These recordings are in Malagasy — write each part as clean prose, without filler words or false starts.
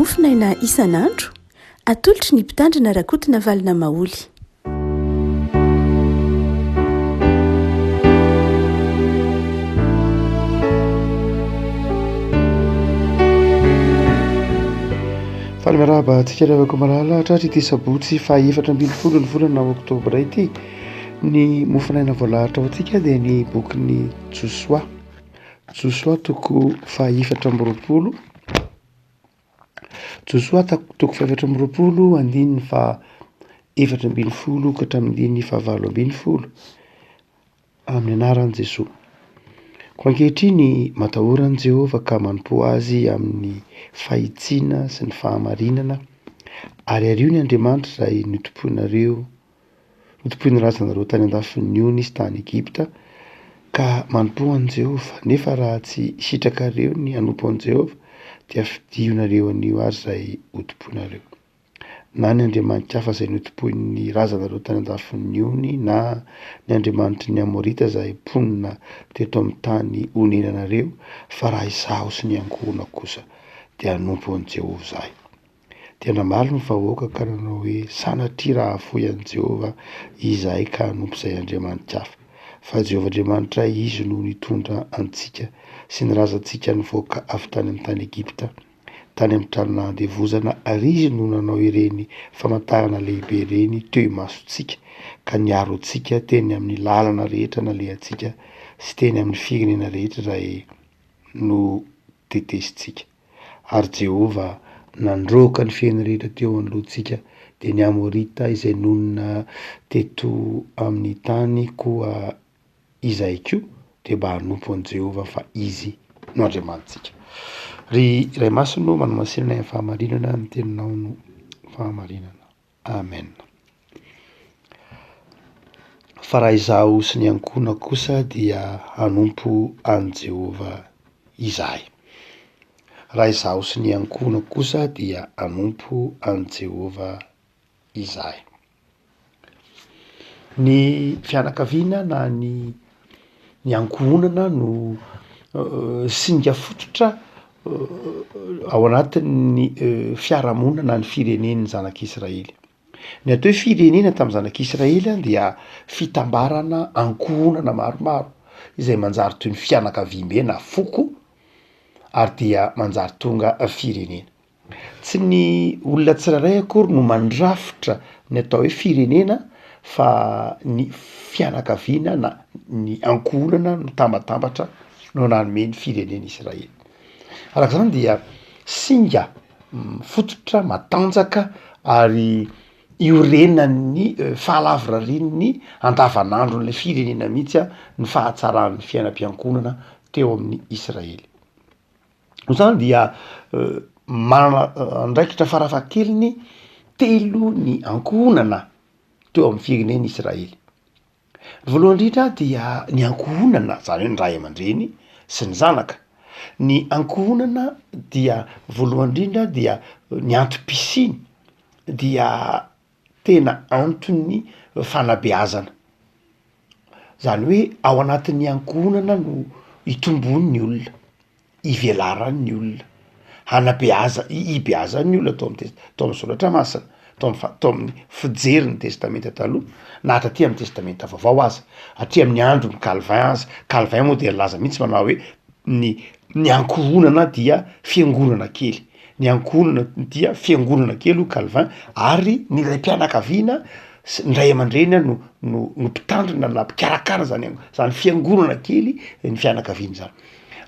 mofinaina isan'andro atolotry ny mpitandrina rakotina valina maoly. Faly miarahaba antsika lavako malala tratry ity sabotsy faha-efatra ambin'ny folo ny volana oktobra ity. Ny mofinaina voalahatra ao antsika dia ny bokin'ny Josoa. Josoa toko faha-efatra amby roapolo. Josoa toko faha-efatra amby roapolo andininy fa efatra ambin'ny folo ka hatramin'ny fa valo ambin'ny folo amin'ny anaran'i Jesoa. Ko ankehitriny matahoran'i Jehovah ka manompo azy amin'ny fahitsiana sy ny fahamarinana ary ario ny Andriamanitra izay notompoin'ny razanareo tany andafin'ny ony sy tany Egipta ka manompo an'i Jehovah. Nefa raha tsy sitrakareo ny hanompo an'i Jehovah dia fidionareo anio ary izay hotompoinareo. Na ny Andriamanitra hafa izay notompoin'ny razanareo tany andafin'ny ony na ny Andriamanitry ny Amorita izay ponina teto amin'ny tany honenanareo, fa raha izaho sy ny ankohonako kosa dia hanompo an'i Jehovah izahay. Dia namaly ny vahoaka ka nanao hoe sanatria raha afoy an'i Jehovah izahay ka hanompo izay Andriamanitra hafa. Fa Jehovah Andriamanitra izy no nitondra antsika sy ny razantsika nivoaka avy tany amin'ny tany Egipta, tany amin'ny tranona handevozana, ary izy no nanao ireny famantarana lehibe ireny teo imasontsika ka niaro antsika teny amin'ny lalana rehetra nalehantsika sy teny amin'ny firenena rehetra izay no tetesintsika. Ary Jehovah nandroaka ny fiainana rehetra teo anoloantsika, dia ny Amorita izay nonina teto amin'ny tany koa izay koa dia mba hanompo an'i Jehovah fa izy no Andriamanitsika. Ry Ray Masina no manao masinana amin'ny fahamarinana ny teninao no fahamarinana. Amen. Fa raha izaho sy ny ankohonako kosa dia hanompo an'i Jehovah izahay. Raha izaho sy ny ankohonako kosa dia hanompo an'i Jehovah izahay. Ny fianakaviana na ny ankohonana no singa fototra ao anatin'ny fiarahamonina na ny firenen'ny zanak'Israely. Ny atao hoe firenena tamin'ny zanak'Israely dia fitambarana ankohonana maromaro izay manjary toy ny fianakaviam-be na foko ary dia manjary tonga firenena. Tsy ny olona tsirairay akory no mandrafitra ny atao hoe firenena, fa ny fianakaviana na ny ankohonana no tambatambatra no nanome ny firenena Israely. Araka izany dia singa fototra matanjaka ary iorenan'ny fahalavorarian'ny andavanandron'ilay firenena mihitsy ny fahatsaran'ny fiainam-piankonana teo amin'ny Israely. Izany dia manana andraikitra farafahakeliny telo ny ankohonana teo amin'ny firenena Israely. Voalohany indrindra dia ny ankohonana, izany hoe ny ray aman-dreny sy ny zanaka. Ny ankohonana dia voalohany indrindra dia ny antom-pisiny dia tena antony fanabeazana. Izany hoe ao anatin'ny ankohonana no itombony ny olona, ivelaran'ny olona, hibeazan'ny olona tao amin'ny soratra masina, tao amin'ny fijeriny testamenta taloha na atraty amin'ny testamenta vaovao aza, atry amin'ny andron'ny Calvin aza. Calvin moa dia laza mihitsy manao hoe ny ankohonana dia fiangonana kely. Ny ankohonana dia fiangonana kely ho Calvin, ary ny ray mpianakaviana ny ray aman-dreny no mpitandrina na mpikarakara zany fiangonana kely ny fianakaviana zany.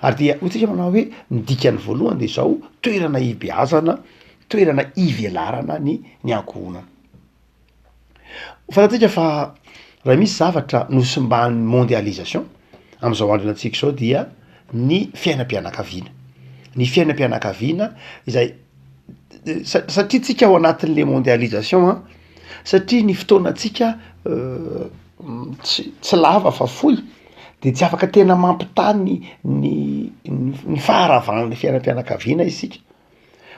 Ary dia hotsika manao hoe ny dikany voalohany dia izao toerana hibeazana, toerana hivelarana ny ankohonana. Fantatsika fa raha misy zavatra nosimbahan'ny mondialisation amin'izao andro antsika izao dia ny fiainam-pianakaviana. Ny fiainam-pianakaviana izay satria tsika ao anatin'le mondialisation satria ny fotoanantsika tsy lava fa fohy dia tsy afaka tena mampitany ny faharavan'ny fiainam-pianakaviana isika.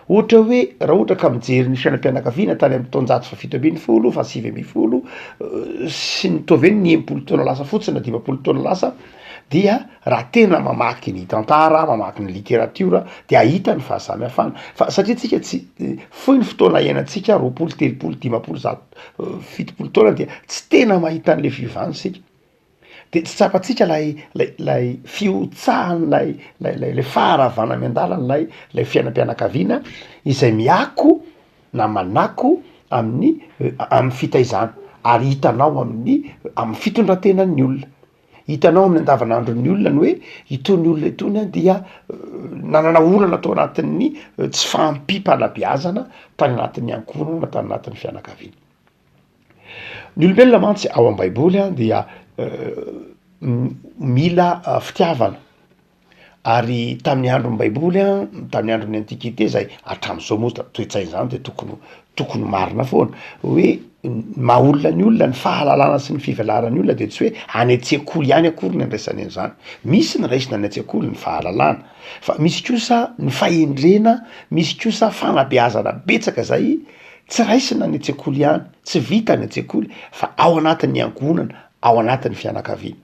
Ohatra hoe raha ohatra ka mijery ny fiainam-pianakaviana tany amin'ny taonjato fa fito ambin'ny folo fa sivy ambin'ny folo sy nitaovy eny ny 10 taona lasa fotsiny na 20 taona lasa, dia raha tena mamaky ny tantara, mamaky ny literatiora de ahita ny fahasamihafana fa satria tsika tsy foy ny fotoana iainantsika 20, 30, 50, 70 taona dia tsy tena mahita an'le vivany sika de tsy tsapatsika lay fiotsahany lay faharavana amy lay fiainam-pianakaviana izay miako na manako amin'ny fitaizana ary hitanao amin'ny fitondrantenan'ny olona, hitanao amin'ny andavanandron'ny olona ny hoe itony olona itony a dia nanana olana tao anatin'ny tsy fampim-panabeazana tany anatin'ny ankohonana tany anatin'ny fianakaviana. Ny olombelona mantsy ao am' baiboly a dia mila fitiavana ary tamin'ny andron'ny baiboly a tamin'ny andron'ny antikité zay atram'izao moa toe-tsaina zany de tokony marina foana hoe maha-olona ny olona ny fahalalana sy ny fivelaran'ny olona de tsy hoe any an-tsekoly ihany akory ny andraisany an'izany, misy ny raisina any an-tsekoly ny fahalalana fa misy kosa ny fahendrena, misy kosa fanabeazana betsaka zay tsy raisina ny an-tsekoly ihany, tsy vita ny an-tsekoly fa ao anatin'ny ankohonana, ao anatin'ny fianakaviana.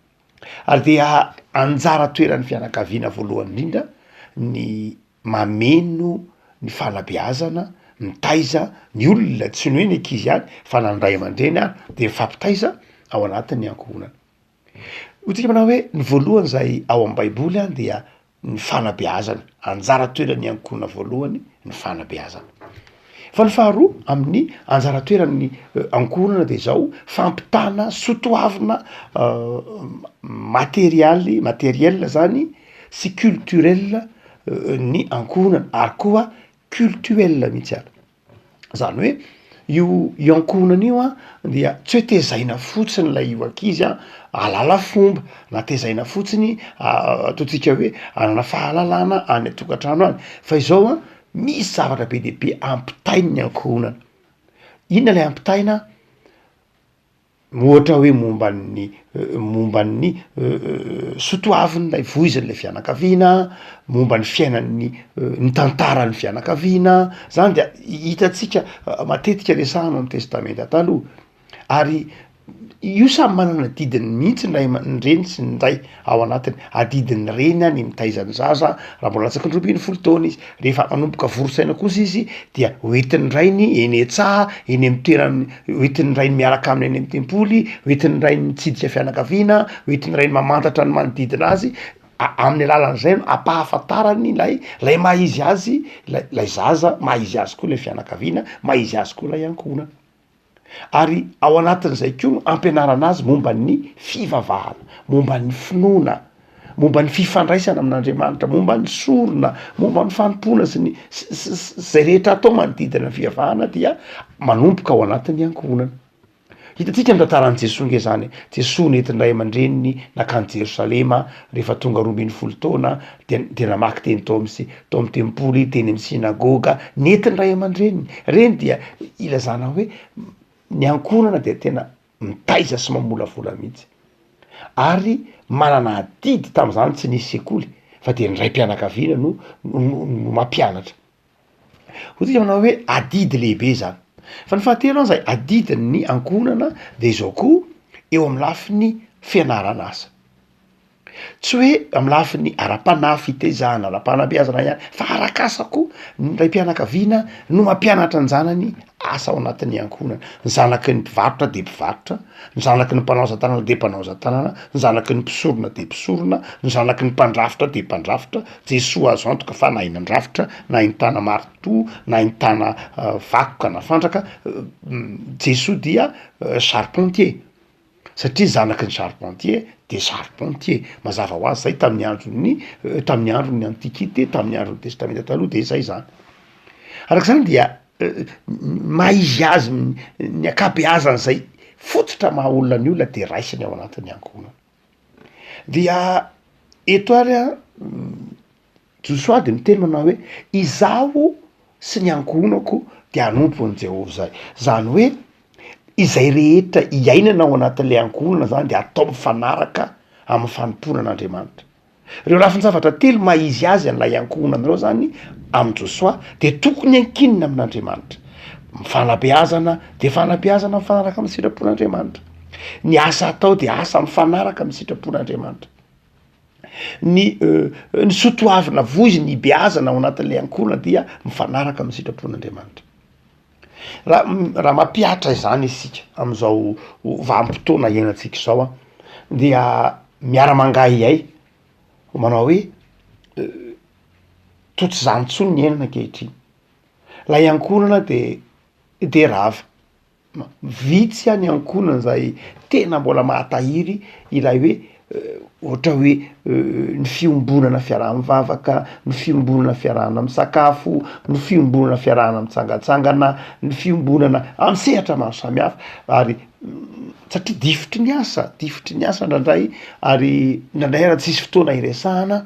Ary dia anjara toeran'ny fianakaviana voalohany indrindra ny mameno ny fanabeazana, ny taiza ny olona tsy ny hoe ny ankizy ihany fa na ny ray aman-dreny ary de mifampitaiza ao anatin'ny ankohonana. Hotsika manao hoe ny voalohany zay ao am' baiboly a dia ny fanabeazana, anjara toeran'ny ankohona voalohany ny fanabeazana. Fa ny faharoa amin'ny anjara toeran'ny ankohonana de zao fampitana sotoavina matériel zany sy culturel ny ankohonana ary koa cultuel mihitsy ary. Zany hoe io ankohonana io a dia tsy hoe tezaina fotsiny lay io ankizy a alala fomba na tezaina fotsiny ataotsika hoe anana fahalalana any atokantrano any fa izao a misy zavatra be de be ampitainy ny ankohonana. Inona lay ampitaina? Ohatra hoe momban'ny sotoaviny lay voizin'lay fianakaviana, momban'ny fiainan'ny ny tantaran'ny fianakaviana, zany de hitatsika matetika resahana amin'ny testamenta taloha ary io samy manana didiny mihitsy ny reny sy ny ray ao anatiny. Adidin'ny reny ny mitaizany zaza raha mbola latsaky ny 12 taona izy, rehefa manomboka vorosaina kosa izy dia hoentin'ny rainy eny an-tsaha eny amin'ny toerany, hoentin'ny rainy miaraka aminy eny amin'ny tempoly, hoentin'ny rainy mitsidika fianakaviana, hoentin'ny rainy mamantatra ny manodidina azy amin'ny alalan'izay no ampahafantarany lay maha izy azy lay zaza, maha izy azy koa lay fianakaviana, maha izy azy koa lay ankohonana. Ary ao anatin'izay koa no ampianarana azy momba ny fivavahana, momba ny finoana, momba ny fifandraisana amin'Andriamanitra, momba ny sorona, momba ny fanompona sy ny zay rehetra atao manodidina ny fivavahana dia manomboka ao anatin'ny ankohonana. Hitatsika am'tantaran'i Jesoa nge zany, Jesoa nentin'ny ray aman-dreniny nakany Jerosalema rehefa tonga 12 taona de namaky teny tao amin'ny tempoly, teny amin'ny sinagoga, nentin'ny ray aman-dreniny. Reny dia ilazana hoe ny ankohonana de tena mitaiza sy mamolavola mihitsy ary manana adidy tam'izany tsy nisy sekoly fa de ny ray mpianakaviana no mampianatra. Hotsika manao hoe adidy lehibe zany. Fa ny fahatelo zay adidin'ny ankohonana de zao koa eo amin'ny lafiny fianarana asa. Tsy hoe amin'ny lafiny ara-panahy, fitaizana, ara-panabeazana ihany fa arak'asa koa ny ray mpianakaviana no mampianatra ny zanany asa ao anatin'ny ankohonana. Ny zanaky ny mpivarotra de mpivarotra, ny zanaky ny mpanaozan-tanana de mpanaozan-tanana, ny zanaky ny mpisorona de mpisorona, ny zanaky ny mpandrafitra de mpandrafitra. Jesoa azo antoka fa na hinan-drafitra, na hintana marito, na hintana vakoka na fandraka, Jesoa dia charpentier satria zanaky ny charpentier de charpentier. Mazava ho azy zay tamin'ny andron'ny antikité, tamin'ny andron'ny testamenta taloha de zay zany. Arak'izany dia maha izy azy ny akabeazany zay fototra maha olona ny olona de raisiny ao anatin'ny ankohonana. Dia eto ary a Josoa de miteny manao hoe izaho sy ny ankohonako de anompon'i Jehovah zay. Zany hoe izay rehetra iainana ao anatin'lay ankohonana zany de atao mifanaraka amin'ny fanompoana an'Andriamanitra. Reo lafiny zavatra telo maha izy azy an'lay ankohonana reo zany am' Josoa de tokony ankinina amin'Andriamanitra. Mifanabeazana de fanabeazana mifanaraka amin'ny sitrapon'Andriamanitra. Ny asa atao de asa mifanaraka amin'ny sitrapon'Andriamanitra. ny sotoavina voiziny beazana ao anatin'lay ankohona dia mifanaraka amin'ny sitrapon'Andriamanitra. Raha mampiatra izany isika am'izao vanim-potoana iainantsika izao a dia miara-mangahy ay manao hoe to tsy zany tsony ny ainana ankehitriny. Lay ankonana de rava vitsy a ny ankonana zay tena mbola mahatahiry ilay hoe ohatra hoe ny fiombonana fiaraha-mivavaka, ny fiombonana fiarahana misakafo, ny fiombonana fiarahana mitsangatsangana, ny fiombonana amy sehatra maro samihafa ary satria difitry ny asa ndrandray ary ndrandray raha tsisy fotoana iresahana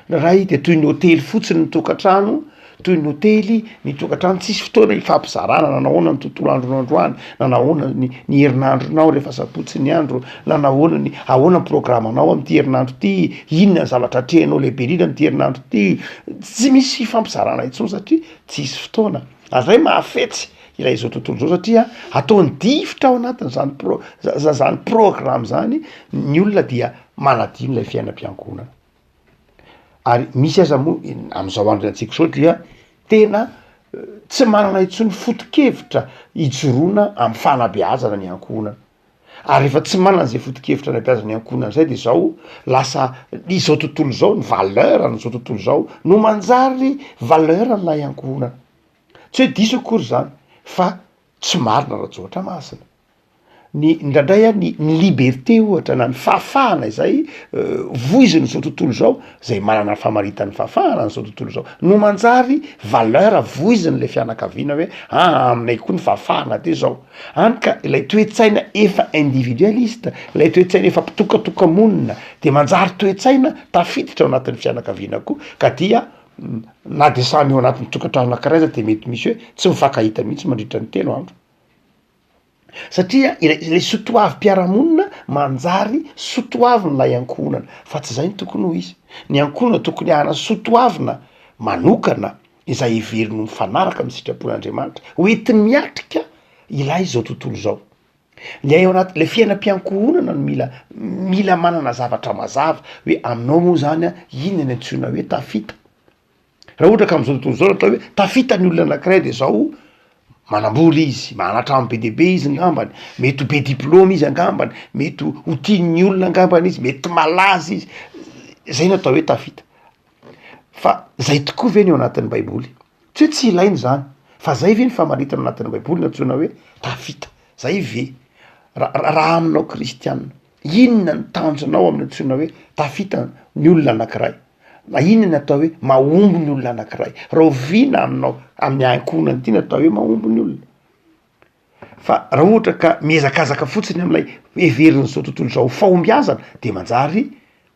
ndrandray de toy ny hôtely fotsiny ny tokantrano, toy ny hôtely ny tokantrano tsisy fotoana ifampizarana nanahoana ny tontolo andron'androany, nanahoana ny herinandronao rehefa sapotsy ny andro, nanahoana ny ahoana ny programanao am'ty herinandro ty, inona ny zavatra atrehanao lehibe indrindra am'ty herinandro ty, tsy misy fampizarana intsony satria tsisy fotoana. Ary zay mahafetsy ilay zao tontolo zao satria ataony difitra ao anatin' zany programa zany ny olona dia manadino lay fiainam-piangonana. Ary misy aza moa am'izao andro antsika zao dia tena tsy manana intsony foto-kevitra ijoroana amy fanabeazana ny ankonana. Ary efa tsy manana zay foto-kevitra anabeazana ny ankonana zay de zao lasa izao tontolo zao ny valeur n'izao tontolo zao no manjary valeur n'lay ankonana. Tsy hoe diso akory zany fa tsy marina raha ohatra masina. Ndrandray ny liberté ohatra na ny fahafahana izay voiziny zao tontolo zao zay manana famaritany fahafahana n'izao tontolo zao no manjary valeur voiziny le fianakaviana hoe aminay koa ny fahafahana ty zao. Any ka ilay toe-tsaina efa individualiste, ilay toe-tsaina efa mpitokatoka-monina de manjary toe-tsaina tafiditra ao anatin'ny fianakaviana koa ka dia na de samy ao anatin'ny tokantrano anankiray aza de mety misy hoe tsy mifankahita mihitsy mandritra ny telo andro. Satria ilay sotoavim-piarahamonina manjary sotoavin'lay ankonana fa tsy zay ny tokony ho izy. Ny ankonana tokony hana sotoavina manokana izay heveriny ho mifanaraka amin'ny sitrapon'Andriamanitra hoentiny miatrika ilay zao tontolo zao. Lay ao anaty le fiainam-piankohonana no mila manana zavatra mazava hoe aminao moa zany a inona ny antsoina hoe tafita. Raha ohatra ka am'izao tontolo zao atao hoe tafita ny olona anankiray de zao manamboly izy, manatrano be deaibe izy angambany, mety ho be diplôma izy angambany, mety ho tian'ny olona angambany izy, mety malaza izy, zay no atao hoe tafita. Fa zay tokoa ve ny eo anatin'ny baiboly? Tsy hoe tsy ilainy zany, fa zay ve ny famaritana anatin'ny baiboly ny antsoina hoe tafita? Zay ve? Raha aminao kristianina, inona ny tanjonao amin'ny antsoina hoe tafita ny olona anankiray? Na inona ny atao hoe mahomby ny olona anankiray? Raha oviana aminao amin'ny ankonana ty ny atao hoe mahomby ny olona. Fa raha ohatra ka miezakazaka fotsiny am'lay heveriny zao tontolo zao fahombiazana de manjary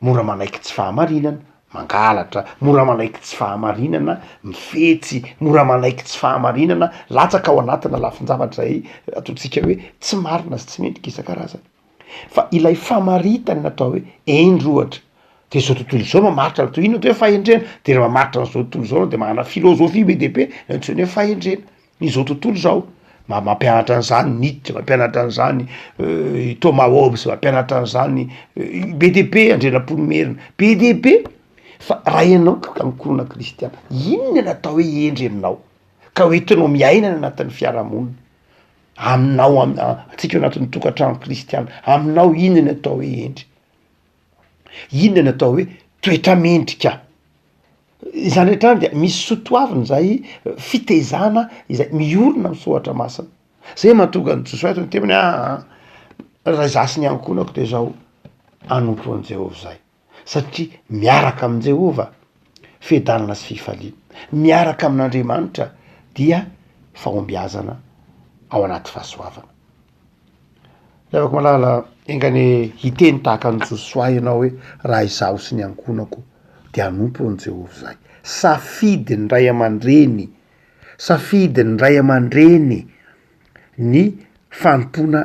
mora manaiky tsy fahamarinana, mangalatra, mora manaiky tsy fahamarinana, mifetsy, mora manaiky tsy fahamarinana, latsaka ao anatina lafin-javatra zay ataontsika hoe tsy marina sy tsy mendrika isan-karazany. Fa ilay famaritany natao hoe endry ohatra de zao tontolo zao mamaritra to ino hoe fahendrena de raha mamaritra n'izao tontolo zao de manana filôzofia be deaibe nantsony hoe fahendrena izao tontolo zao. Mampianatra an'izany Nietzsche, mampianatra an'izany Thomas Hobbes, mampianatra an'izany be deaibe Andrianampoinimerina be deaibe. Fa raha ianao ankonana kristiana, inona natao hoe endry aminao ka hoentinao miaina ny anatin'ny fiarahamonina aminao atsika anatin'ny tokantrano kristiana, aminao inona natao hoe endry? Inona ny atao hoe toetra mendrika? Izany rehetrany dia misy sotoaviny zay fitezana izay miorona misohatra masina. Zay mahatonga ny Josuato ny temany raha zasy ny ankonako de zao anompo an' Jehovah zay. Satria miaraka amin' Jehova fiadanana sy fifaliana, miaraka amin'Andriamanitra dia fahombiazana ao anaty fahasoavana. Afaka malala engany hiteny tahaka ny Josoa ianao hoe raha izaho sy ny ankonako de anompo an' Jehovah zay. Safidy ny ray aman-dreny, safidy ny ray aman-dreny ny fanompona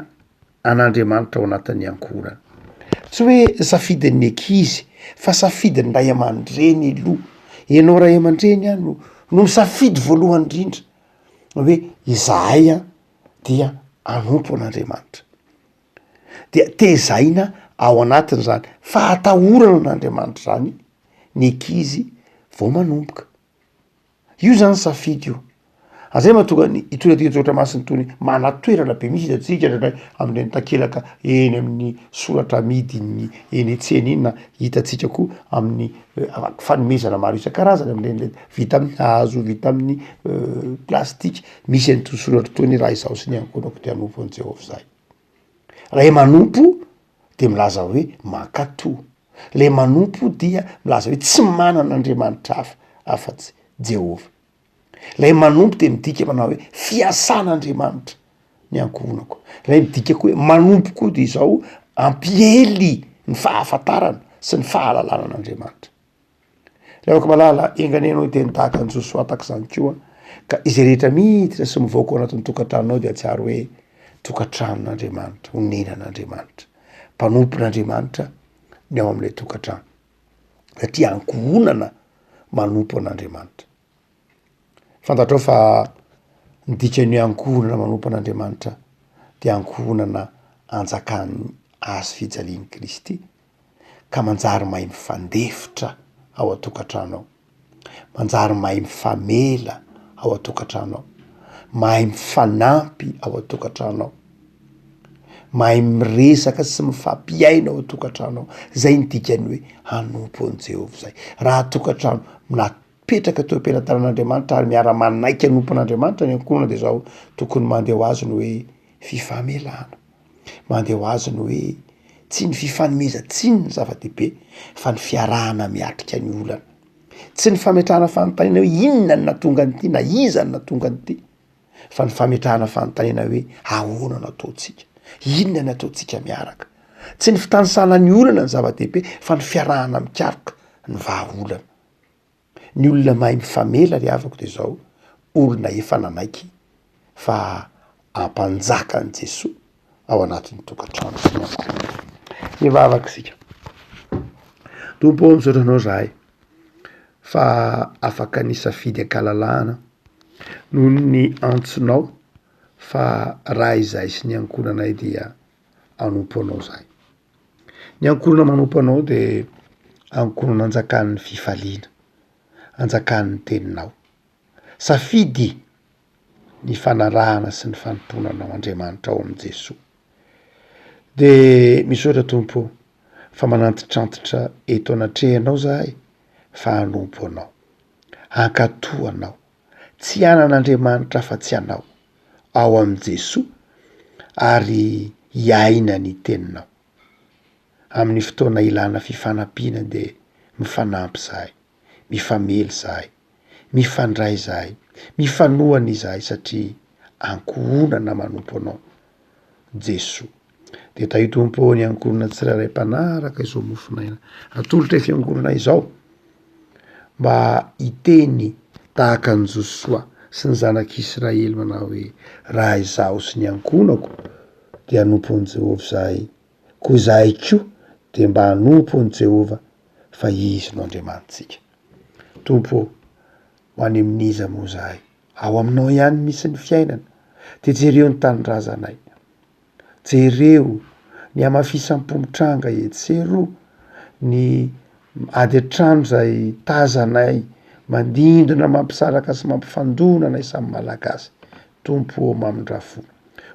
an'Andriamanitra ao anatin'ny ankonana. Tsy hoe safidin'ny ankizy fa safidin'ny ray aman-dreny aloha. Ianao ray aman-dreny a no misafidy voalohany indrindra hoe izahay a dia anompo an'Andriamanitra. Dia tezaina ao anatiny zany fahatahorana n'Andriamanitra zany ny ankizy vao manomboka. Io zany safidy io. Azay mahatonga ny itondra masiny tony manatoerana be misy hitantsika amin'ireny takelaka eny amin'ny soratra amidy eny an-tsena iny na hitatsika koa amin'ny fanomezana maro isan-karazany amin'ireny vita amin'ny hazo, vita amin'ny plastika, misy an'itony soratra tony raha izao sy ny ankonako dia hanompo an'i Jehovah zay. Raha manompo de milaza hoe mankatoa. Le manompo dia milaza hoe tsy manan'Andriamanitra hafa afa-tsy Jehovah. Lay manompo de midika manao hoe fiasan'Andriamanitra ny ankohonako. Lay midika koa hoe manompo koa de izao ampiely ny fahafantarana sy ny fahalalana an'Andriamanitra. Lay afaka malala enganenao teny tahaka ny Josoa tak'izany koa ka izay rehetra miditra sy mivoaka ao anatin'ny tokantranonao de atsiaro hoe tokantranon'Andriamanitra, ho nenan'Andriamanitra, mpanompon'Andriamanitra ny ao amin'ilay tokantrano. Satria ankohonana manompo an'Andriamanitra. Fantatrao fa ny dikan'ny ankohonana manompo an'Andriamanitra dia ankohonana anjakan'ny azo fijalian'i Kristy ka manjary mahay mifandefitra ao an-tokantrano ao, manjary mahay mifamela ao an-tokantrano ao, mahay mifanampy ao an-tokantrano ao, mahay miresaka sy mifampiaina ao an-tokantrano ao. Zay ny dikany hoe hanompo an'i Jehovah zay. Raha tokantrano napetraka teo am-pelantanan'Andriamanitra ary miara-manaiky hanompo an'Andriamanitra ny ankohonana de zao tokony mandeha ho azy ny hoe fifamelana, mandeha ho azy ny hoe tsy ny fifanomezan-tsiny ny zava-dehibe fa ny fiarahana miatrika ny olana, tsy ny fametrahana fanontaniana hoe inona ny nahatonga an'ity na iza ny nahatonga an'ity, fa ny fametrahana fanontaniana hoe ahoana no ataontsika, inona ny ataontsika miaraka, tsy ny fitanisana ny olana ny zava-dehibe fa ny fiarahana mikaroka ny vahaolana. Ny olona mahay mifamela ry havako de zao olona efa nanaiky fa ampanjaka an'i Jesoa ao anatin'ny tokantrano sy ny ankohonana. Mivavaka isika. Tompo misaotra anao zahay fa afaka ny safidy ankalalahana noho ny antsonao fa raha izay sy ny ankohonanay dia anompo anao zahay. Ny ankohonana manompo anao de ankohonana anjakan'ny fifaliana, anjakan'ny teninao. Safidy ny fanarahana sy ny fanomponanao Andriamanitra ao amin'i Jesoa. De misaotra Tompo fa manantitrantitra eto anatrehanao zahay fa hanompo anao, hankatoa anao, tsy anan'Andriamanitra fa tsy anao ao amin'i Jesoa ary hiaina ny teninao. Amin'ny fotoana ilana fifanampiana de mifanampy zahay, mifamely zahay, mifandray zahay, mifanohana izahay satria ankohonana manompo anao Jesoa. De ta io Tompo ny ankohonana tsirairay mpanaraka izao mofinaina atolotra fiangonana izao mba hiteny tahaka ny Josoa sy ny zanak'Israely manao hoe raha izaho sy ny ankohonako de hanompo an'i Jehovah zahay, koa zahay koa de mba hanompo an'i Jehovah fa izy no Andriamanitsika. Tompo, ho any amin'iza moa zahay, ao aminao ihany misy ny fiainana, de jereo ny tanindrazanay, jereo ny amafisam-pomitranga etsero ny ady an-trano zay tazanay mandindona mampisaraka sy mampifandonanay samy malagasy. Tompo mamindrafo,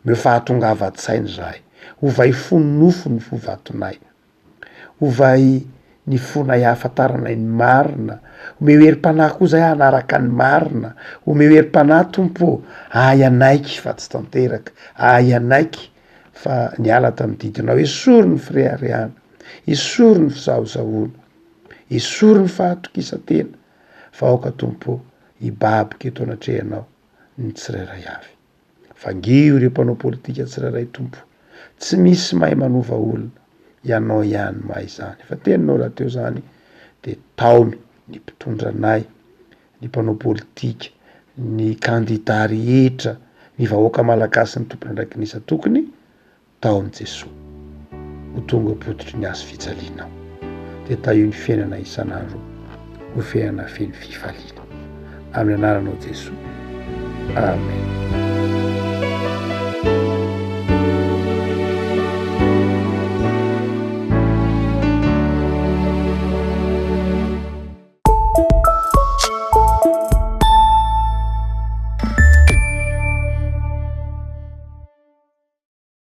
me fahatongava-tsainy zahay, ovay fonofo ny fovatonay, ovay ny fonay hafantaranay ny marina, ome herim-panahy koa zay hanaraka ny marina, ome herim-panahy Tompo ay anaiky fa tsy tanteraka, ay anaiky fa niala tamin'ny didinao, esory ny fireharehana, esory ny fizahozahoana, esory ny fahatokisa-tena fa aoka Tompo hibabika eto anatrehanao ny tsirairay avy. Fangio ireo mpanao politika tsirairay Tompo, tsy misy mahay manova olona, ianao ihany mahay izany. Fa teninao raha teo zany de taony ny mpitondranay, ny mpanao politika, ny kandida rehetra, ny vahoaka malagasy ny tompony andrakinisa tokony tao amin'i Jesoa ho tonga pototry ny azo fijalianao. De ta io ny fiainana isan'andro ho fiainana feno fifaliana. Amin'ny anaranao Jesoa. Amen.